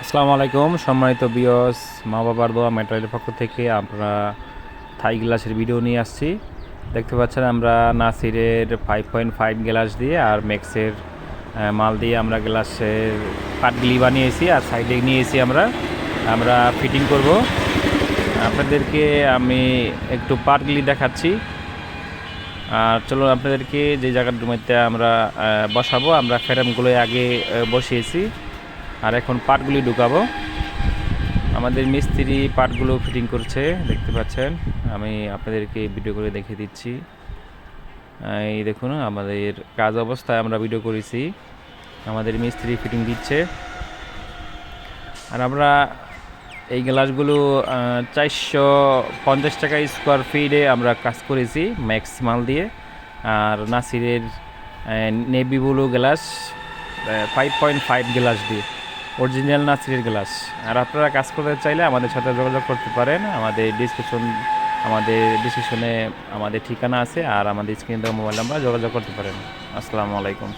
আসসালামু আলাইকুম সম্মানিত বিয়স মা বাবার দোয়া ম্যাটেরিয়ালের পক্ষ থেকে আমরা থাই গ্লাসের ভিডিও নিয়ে আসছি। দেখতে পাচ্ছেন আমরা নাসিরের 5.5 গ্লাস দিয়ে আর ম্যাক্সের মাল দিয়ে আমরা গ্লাসের পাটগুলি বানিয়েছি আর সাইডে নিয়েছি আমরা আমরা ফিটিং করব। আপনাদেরকে আমি একটু পাটগুলি দেখাচ্ছি। আর চলুন আপনাদেরকে যে জায়গার মধ্যে আমরা বসাবো, আমরা ফ্রেমগুলো আগে বসিয়েছি আর এখন পাটগুলি ঢুকাবো। আমাদের মিস্ত্রি পার্টগুলো ফিটিং করছে, দেখতে পাচ্ছেন। আমি আপনাদেরকে ভিডিও করে দেখিয়ে দিচ্ছি। এই দেখুন আমাদের কাজ অবস্থায় আমরা ভিডিও করেছি, আমাদের মিস্ত্রি ফিটিং দিচ্ছে। আর আমরা এই গ্লাসগুলো 450 টাকা স্কোয়ার ফিটে আমরা কাজ করেছি ম্যাক্সিমাল দিয়ে। আর নাসিরের নেভি ব্লু গ্লাস 5.5 গ্লাস দিয়ে, অরিজিনাল নাসিরের গ্লাস। আর আপনারা কাজ করতে চাইলে আমাদের সাথে যোগাযোগ করতে পারেন। আমাদের ডিসক্রিপশনে আমাদের ঠিকানা আছে আর আমাদের স্ক্রিনে দেওয়া মোবাইল নাম্বার যোগাযোগ করতে পারেন। আসসালামু আলাইকুম।